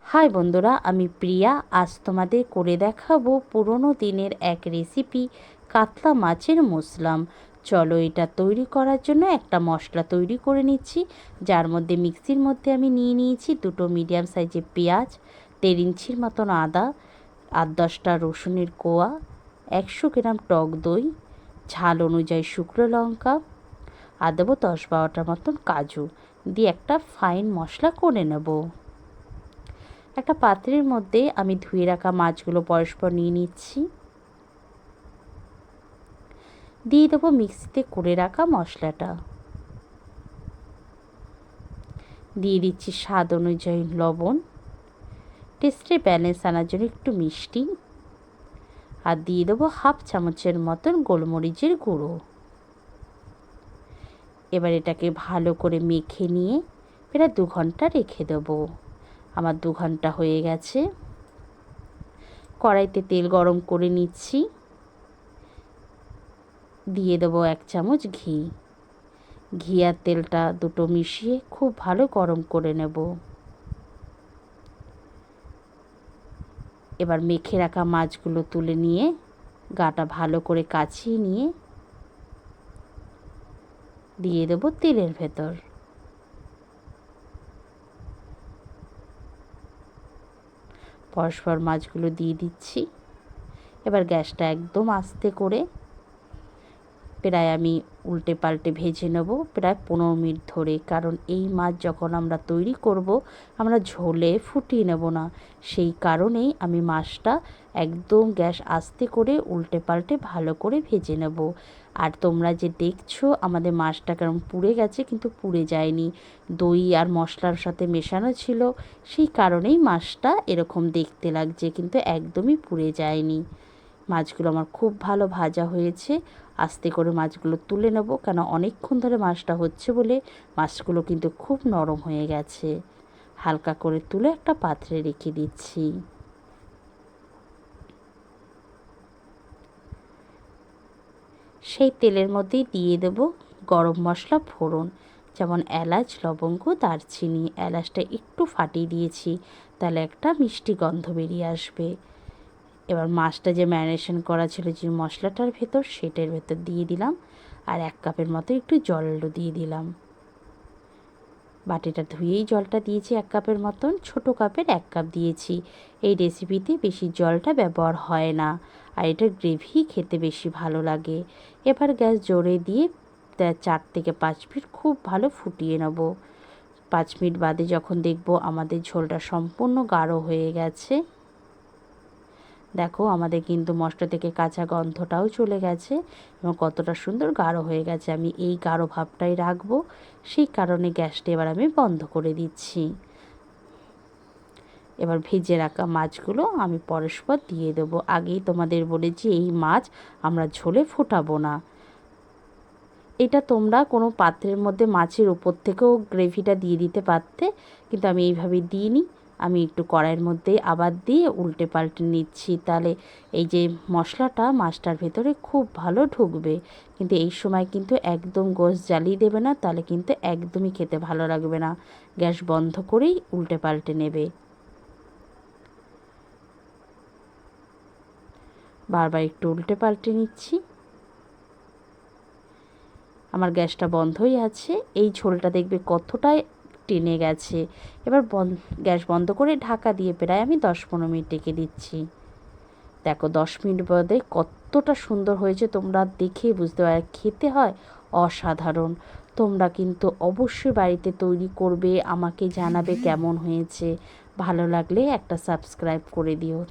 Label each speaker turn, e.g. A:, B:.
A: High বন্ধুরা, আমি প্রিয়া। আজ তোমাদের করে দেখাবো পুরনো দিনের এক রেসিপি, কাতলা মাছের মুসলাম। চলো এটা তৈরি করার জন্য একটা মশলা তৈরি করে নিচ্ছি, যার মধ্যে মিক্সির মধ্যে আমি নিয়ে নিয়েছি 2টো মিডিয়াম সাইজের পেঁয়াজ, 1.5 ইঞ্চির মতন আদা, 8-10টা রসুনের কোয়া, 100 গ্রাম টক দই, ঝাল অনুযায়ী শুকনো লঙ্কা, আর দেবো 10-12টার মতন কাজু দিয়ে একটা ফাইন মশলা করে নেব। একটা পাত্রের মধ্যে আমি ধুয়ে রাখা মাছগুলো পরস্পর নিয়ে নিচ্ছি, দিয়ে দেবো মিক্সিতে করে রাখা মশলাটা, দিয়ে দিচ্ছি স্বাদ অনুযায়ী লবণ, টেস্টে ব্যালেন্স আনার জন্য একটু মিষ্টি, আর দিয়ে দেবো 1/2 চামচের মতন গোলমরিচের গুঁড়ো। এবার এটাকে ভালো করে মেখে নিয়ে প্রায় 2 ঘন্টা রেখে দেবো। আমার 2 ঘন্টা হয়ে গেছে। কড়াইতে তেল গরম করে নিচ্ছি, দিয়ে দেবো 1 চামচ ঘি। ঘি আর তেলটা দুটো মিশিয়ে খুব ভালো গরম করে নেব। এবার মেখে রাখা মাছগুলো তুলে নিয়ে গাটা ভালো করে কাছিয়ে নিয়ে দিয়ে দেবো তেলের ভেতর। পরস্পর মাছগুলো দিয়ে দিচ্ছি। এবার গ্যাসটা একদম আস্তে করে প্রায় আমি উল্টে পাল্টে ভেজে নেব প্রায় 15 মিনিট ধরে, কারণ এই মাছ যখন আমরা তৈরি করব আমরা ঝোলে ফুটিয়ে নেব না, সেই কারণেই আমি মাছটা একদম গ্যাস আস্তে করে উল্টে পাল্টে ভালো করে ভেজে নেব। আর তোমরা যে দেখছো আমাদের মাছটা কেমন পুড়ে গেছে, কিন্তু পুড়ে যায়নি, দই আর মশলার সাথে মেশানো ছিল, সেই কারণেই মাছটা এরকম দেখতে লাগছে, কিন্তু একদমই পুড়ে যায়নি। মাছগুলো আমার খুব ভালো ভাজা হয়েছে। আস্তে করে মাছগুলো তুলে নেব, কেন অনেকক্ষণ ধরে মাছটা হচ্ছে বলে মাছগুলো কিন্তু খুব নরম হয়ে গেছে। হালকা করে তুলে একটা পাত্রে রেখে দিচ্ছি। সেই তেলের মধ্যেই দিয়ে দেব গরম মশলা ফোড়ন, যেমন এলাচ, লবঙ্গ, দারচিনি। এলাচটা একটু ফাটিয়ে দিয়েছি, তাহলে একটা মিষ্টি গন্ধ বেরিয়ে আসবে। এবার মাছটা যে ম্যারিনেশন করা ছিল যে মশলাটার ভেতর, সেটার ভেতর দিয়ে দিলাম, আর 1 কাপের মতো একটু জল দিয়ে দিলাম। বাটিটা ধুয়েই জলটা দিয়েছি 1 কাপের মতন, ছোটো কাপের 1 কাপ দিয়েছি। এই রেসিপিতে বেশি জলটা ব্যবহার হয় না, আর এটা গ্রেভি খেতে বেশি ভালো লাগে। এবার গ্যাস জোরে দিয়ে 4 থেকে 5 মিনিট খুব ভালো ফুটিয়ে নেব। 5 মিনিট বাদে যখন দেখব আমাদের ঝোলটা সম্পূর্ণ গাঢ় হয়ে গেছে, দেখো আমাদের কিন্তু মশলা থেকে কাঁচা গন্ধটাও চলে গেছে এবং কতটা সুন্দর গাঢ় হয়ে গেছে। আমি এই গাঢ় ভাবটাই রাখবো, সেই কারণে গ্যাসটা এবার আমি বন্ধ করে দিচ্ছি। এবার ভেজে রাখা মাছগুলো আমি পরস্পর দিয়ে দেবো। আগেই তোমাদের বলেছি এই মাছ আমরা ঝোলে ফোটাবো না। এটা তোমরা কোনো পাত্রের মধ্যে মাছের উপর থেকেও গ্রেভিটা দিয়ে দিতে পারতে, কিন্তু আমি এইভাবে দিইনি। আমি একটু কড়াইয়ের মধ্যে আবার দিয়ে উল্টে পাল্টে নিচ্ছি, তাহলে এই যে মশলাটা মাছটার ভেতরে খুব ভালো ঢুকবে। কিন্তু এই সময় কিন্তু একদম গ্যাস জ্বালিয়ে দেবে না, তাহলে কিন্তু একদমই খেতে ভালো লাগবে না। গ্যাস বন্ধ করেই উল্টে পাল্টে নেবে। বারবার একটু উল্টে পাল্টে নিচ্ছি। আমার গ্যাসটা বন্ধই আছে। এই ঝোলটা দেখবে কতটাই টেনে গেছে। এবার গ্যাস বন্ধ করে ঢাকা দিয়ে প্রায় আমি 10-15 মিনিট রেখে দিচ্ছি। দেখো 10 মিনিট বাদে কতটা সুন্দর হয়েছে, তোমরা দেখেই বুঝতে পারো। খেতে হয় অসাধারণ। তোমরা কিন্তু অবশ্যই বাড়িতে তৈরি করবে, আমাকে জানাবে কেমন হয়েছে। ভালো লাগলে একটা সাবস্ক্রাইব করে দিও।